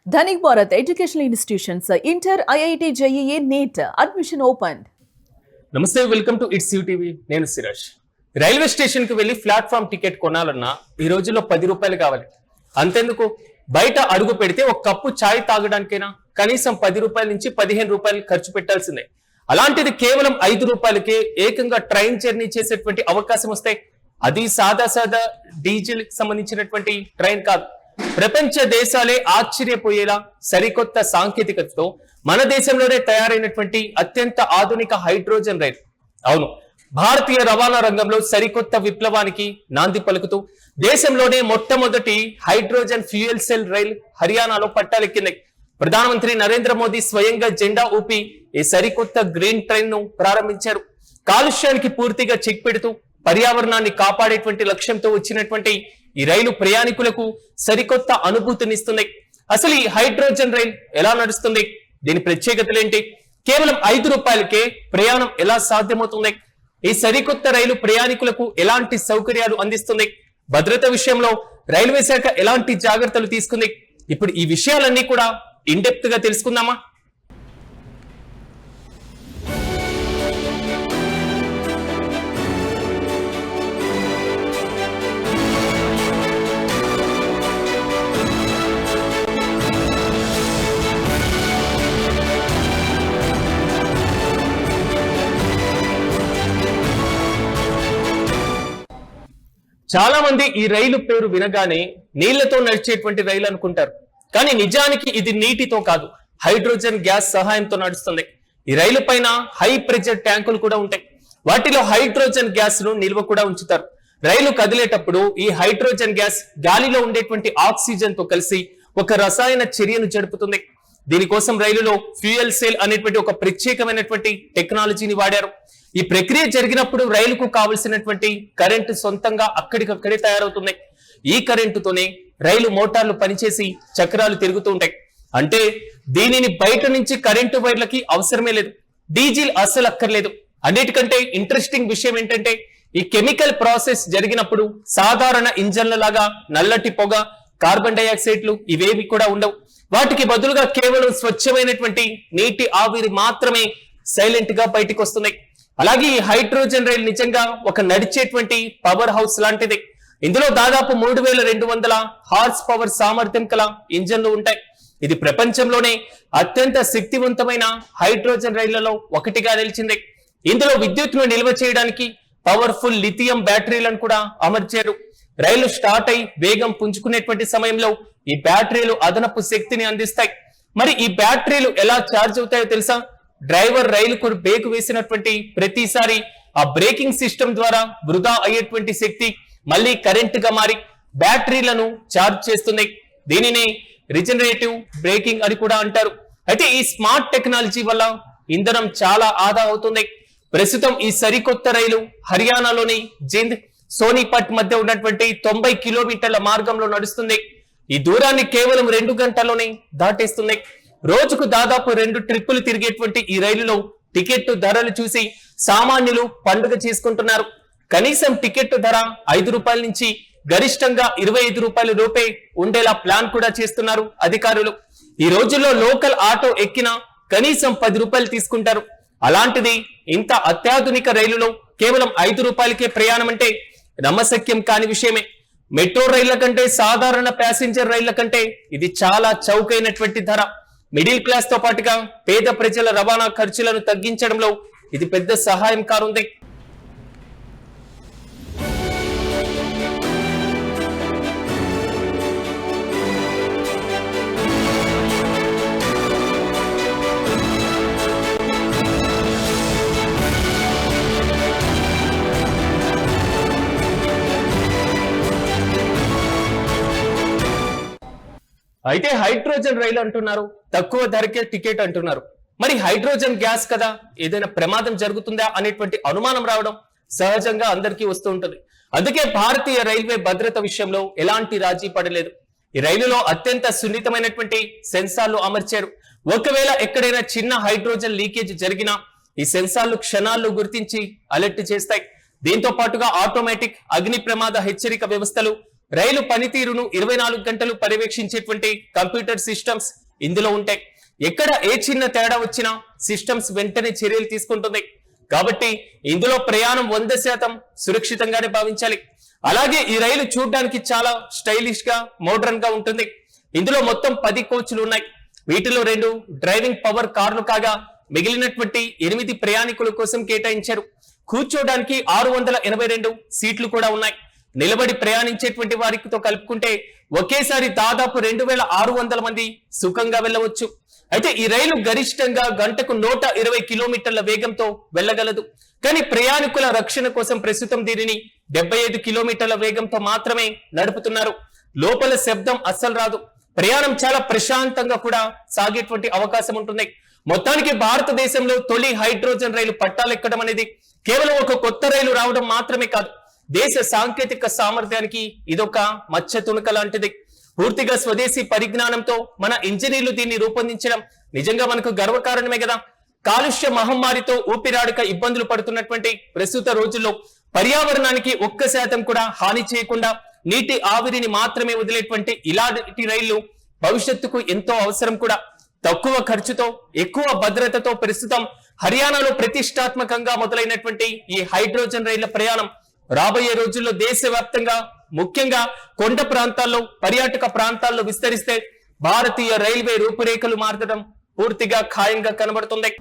Dhanik Bharat Educational Institutions, Inter, IIT, JEE, NEET, admission opened. నమస్తే, welcome to it's TV. నేను Siraj. Railway station కి వెళ్లి platform ticket కొనాలన్నా ఈ రోజుల్లో 10 రూపాయలు కావాలి. అంతెందుకు, బయట అడుగు పెడితే ఒక కప్పు చాయ్ తాగడానికైనా కనీసం 10 రూపాయల నుంచి 15 రూపాయలు ఖర్చు పెట్టాల్సిందే. అలాంటిది కేవలం 5 రూపాయలకే ఏకంగా ట్రైన్ జర్నీ చేసేటువంటి అవకాశం వస్తాయి. అది సాదా డీజిల్ సంబంధించినటువంటి ట్రైన్ కాదు. ప్రపంచ దేశాలే ఆశ్చర్యపోయేలా సరికొత్త సాంకేతికతతో మన దేశంలోనే తయారైనటువంటి అత్యంత ఆధునిక హైడ్రోజన్ రైలు. అవును, భారతీయ రవాణా రంగంలో సరికొత్త విప్లవానికి నాంది పలుకుతూ దేశంలోనే మొట్టమొదటి హైడ్రోజన్ ఫ్యూయల్ సెల్ రైలు హర్యానాలో పట్టాలెక్కింది. ప్రధానమంత్రి నరేంద్ర మోదీ స్వయంగా జెండా ఊపి ఈ సరికొత్త గ్రీన్ ట్రైన్ ను ప్రారంభించారు. కాలుష్యానికి పూర్తిగా చెక్ పెడుతూ పర్యావరణాన్ని కాపాడేటువంటి లక్ష్యంతో వచ్చినటువంటి ఈ రైలు ప్రయాణికులకు సరికొత్త అనుభూతినిస్తుంది. అసలు ఈ హైడ్రోజన్ రైలు ఎలా నడుస్తుంది, దీని ప్రత్యేకతలేంటి, కేవలం 5 రూపాయలకే ప్రయాణం ఎలా సాధ్యమవుతుంది, ఈ సరికొత్త రైలు ప్రయాణికులకు ఎలాంటి సౌకర్యాలు అందిస్తుంది, భద్రత విషయంలో రైల్వే శాఖ ఎలాంటి జాగ్రత్తలు తీసుకుంది, ఇప్పుడు ఈ విషయాలన్నీ కూడా ఇన్ డెప్త్ గా తెలుసుకుందామా? చాలా మంది ఈ రైలు పేరు వినగానే నీళ్లతో నడిచేటువంటి రైలు అనుకుంటారు. కానీ నిజానికి ఇది నీటితో కాదు, హైడ్రోజన్ గ్యాస్ సహాయంతో నడుస్తుంది. ఈ రైలు పైన హై ప్రెషర్ ట్యాంకులు కూడా ఉంటాయి. వాటిలో హైడ్రోజన్ గ్యాస్ ను నిల్వ కూడా ఉంచుతారు. రైలు కదిలేటప్పుడు ఈ హైడ్రోజన్ గ్యాస్ గాలిలో ఉండేటువంటి ఆక్సిజన్ తో కలిసి ఒక రసాయన చర్యను జరుపుతుంది. దీనికోసం రైలులో ఫ్యూయల్ సెల్ అనేటువంటి ఒక ప్రత్యేకమైనటువంటి టెక్నాలజీని వాడారు. ఈ ప్రక్రియ జరిగినప్పుడు రైలుకు కావలసినటువంటి కరెంటు సొంతంగా అక్కడికక్కడే తయారవుతుంది. ఈ కరెంటుతోనే రైలు మోటార్లు పనిచేసి చక్రాలు తిరుగుతూ ఉంటాయి. అంటే దీనిని బయట నుంచి కరెంటు వైర్లకి అవసరమే లేదు, డీజిల్ అస్సలు అక్కర్లేదు. అన్నిటికంటే ఇంట్రెస్టింగ్ విషయం ఏంటంటే ఈ కెమికల్ ప్రాసెస్ జరిగినప్పుడు సాధారణ ఇంజన్ల లాగా నల్లటి పొగ, కార్బన్ డైఆక్సైడ్లు ఇవేవి కూడా ఉండవు. వాటికి బదులుగా కేవలం స్వచ్ఛమైనటువంటి నీటి ఆవిరి మాత్రమే సైలెంట్ గా బయటికి వస్తున్నాయి. అలాగే ఈ హైడ్రోజన్ రైలు నిజంగా ఒక నడిచేటువంటి పవర్ హౌస్ లాంటిది. ఇందులో దాదాపు 3200 హార్స్ పవర్ సామర్థ్యం కల ఇంజన్లు ఉంటాయి. ఇది ప్రపంచంలోనే అత్యంత శక్తివంతమైన హైడ్రోజన్ రైళ్లలో ఒకటిగా నిలిచింది. ఇందులో విద్యుత్తును నిల్వ చేయడానికి పవర్ఫుల్ లిథియం బ్యాటరీలను కూడా అమర్చారు. రైలు స్టార్ట్ అయి వేగం పుంజుకునేటువంటి సమయంలో ఈ బ్యాటరీలు అదనపు శక్తిని అందిస్తాయి. మరి ఈ బ్యాటరీలు ఎలా ఛార్జ్ అవుతాయో తెలుసా? డ్రైవర్ రైలుకు బ్రేక్ వేసినటువంటి ప్రతిసారి ఆ బ్రేకింగ్ సిస్టమ్ ద్వారా వృధా అయ్యేటువంటి శక్తి మళ్ళీ కరెంట్ గా మారి బ్యాటరీలను ఛార్జ్ చేస్తుంది. దీనిని రిజనరేటివ్ బ్రేకింగ్ అని కూడా అంటారు. అయితే ఈ స్మార్ట్ టెక్నాలజీ వల్ల ఇంధనం చాలా ఆదా అవుతుంది. ప్రస్తుతం ఈ సరికొత్త రైలు హర్యానాలోని జింద్ సోనిపట్ మధ్య ఉన్నటువంటి 90 కిలోమీటర్ల మార్గంలో నడుస్తుంది. ఈ దూరాన్ని కేవలం 2 గంటల్లోనే దాటేస్తుంది. రోజుకు దాదాపు 2 ట్రిప్పులు తిరిగేటువంటి ఈ రైలులో టికెట్ ధరలు చూసి సామాన్యులు పండుగ చేసుకుంటున్నారు. కనీసం టికెట్ ధర 5 రూపాయల నుంచి గరిష్టంగా 25 రూపాయల రూపే ఉండేలా ప్లాన్ కూడా చేస్తున్నారు అధికారులు. ఈ రోజుల్లో లోకల్ ఆటో ఎక్కినా కనీసం 10 రూపాయలు తీసుకుంటారు. అలాంటిది ఇంత అత్యాధునిక రైలులో కేవలం 5 రూపాయలకే ప్రయాణం అంటే నమ్మశక్యం కాని విషయమే. మెట్రో రైళ్ల కంటే, సాధారణ ప్యాసింజర్ రైళ్ల కంటే ఇది చాలా చౌకైనటువంటి ధర. మిడిల్ క్లాస్ తో పాటుగా పేద ప్రజల రవాణా ఖర్చులను తగ్గించడంలో ఇది పెద్ద సహాయం కానుంది. అయితే హైడ్రోజన్ రైలు అంటున్నారు, తక్కువ ధరకే టికెట్ అంటున్నారు. మరి హైడ్రోజన్ గ్యాస్ కదా, ఏదైనా ప్రమాదం జరుగుతుందా అనేటువంటి అనుమానం రావడం సహజంగా అందరికీ వస్తూ ఉంటుంది. అందుకే భారతీయ రైల్వే భద్రత విషయంలో ఎలాంటి రాజీ పడలేదు. ఈ రైలులో అత్యంత సున్నితమైనటువంటి సెన్సార్లు అమర్చారు. ఒకవేళ ఎక్కడైనా చిన్న హైడ్రోజన్ లీకేజ్ జరిగినా ఈ సెన్సార్లు క్షణాల్లో గుర్తించి అలర్ట్ చేస్తాయి. దీంతో పాటుగా ఆటోమేటిక్ అగ్ని ప్రమాద హెచ్చరిక వ్యవస్థలు రైలు పనితీరును 24 గంటలు పర్యవేక్షించేటువంటి కంప్యూటర్ సిస్టమ్స్ ఇందులో ఉంటాయి. ఎక్కడ ఏ చిన్న తేడా వచ్చినా సిస్టమ్స్ వెంటనే చర్యలు తీసుకుంటుంది. కాబట్టి ఇందులో ప్రయాణం 100% సురక్షితంగానే భావించాలి. అలాగే ఈ రైలు చూడడానికి చాలా స్టైలిష్ గా మోడర్న్ గా ఉంటుంది. ఇందులో మొత్తం 10 కోచ్లు ఉన్నాయి. వీటిలో 2 డ్రైవింగ్ పవర్ కార్లు కాగా మిగిలినటువంటి 8 ప్రయాణికుల కోసం కేటాయించారు. కూర్చోడానికి 682 సీట్లు కూడా ఉన్నాయి. నిలబడి ప్రయాణించేటువంటి వారితో కలుపుకుంటే ఒకేసారి దాదాపు 2600 మంది సుఖంగా వెళ్ళవచ్చు. అయితే ఈ రైలు గరిష్టంగా గంటకు 120 కిలోమీటర్ల వేగంతో వెళ్ళగలదు. కానీ ప్రయాణికుల రక్షణ కోసం ప్రస్తుతం దీనిని 75 కిలోమీటర్ల వేగంతో మాత్రమే నడుపుతున్నారు. లోపల శబ్దం అస్సలు రాదు. ప్రయాణం చాలా ప్రశాంతంగా కూడా సాగేటువంటి అవకాశం ఉంటుంది. మొత్తానికి భారతదేశంలో తొలి హైడ్రోజన్ రైలు పట్టాలెక్కడం అనేది కేవలం ఒక కొత్త రైలు రావడం మాత్రమే కాదు, దేశ సాంకేతిక సామర్థ్యానికి ఇదొక మచ్చ తునక లాంటిది. పూర్తిగా స్వదేశీ పరిజ్ఞానంతో మన ఇంజనీర్లు దీన్ని రూపొందించడం నిజంగా మనకు గర్వకారణమే కదా. కాలుష్య మహమ్మారితో ఊపిరాడక ఇబ్బందులు పడుతున్నటువంటి ప్రస్తుత రోజుల్లో పర్యావరణానికి 1% కూడా హాని చేయకుండా నీటి ఆవిరిని మాత్రమే వదిలేటువంటి ఇలాంటి రైళ్లు భవిష్యత్తుకు ఎంతో అవసరం కూడా. తక్కువ ఖర్చుతో ఎక్కువ భద్రతతో ప్రస్తుతం హర్యానాలో ప్రతిష్టాత్మకంగా మొదలైనటువంటి ఈ హైడ్రోజన్ రైళ్ల ప్రయాణం రాబోయే రోజుల్లో దేశవ్యాప్తంగా ముఖ్యంగా కొండ ప్రాంతాల్లో పర్యాటక ప్రాంతాల్లో విస్తరిస్తే భారతీయ రైల్వే రూపురేఖలు మార్చడం పూర్తిగా ఖాయంగా కనబడుతుంది.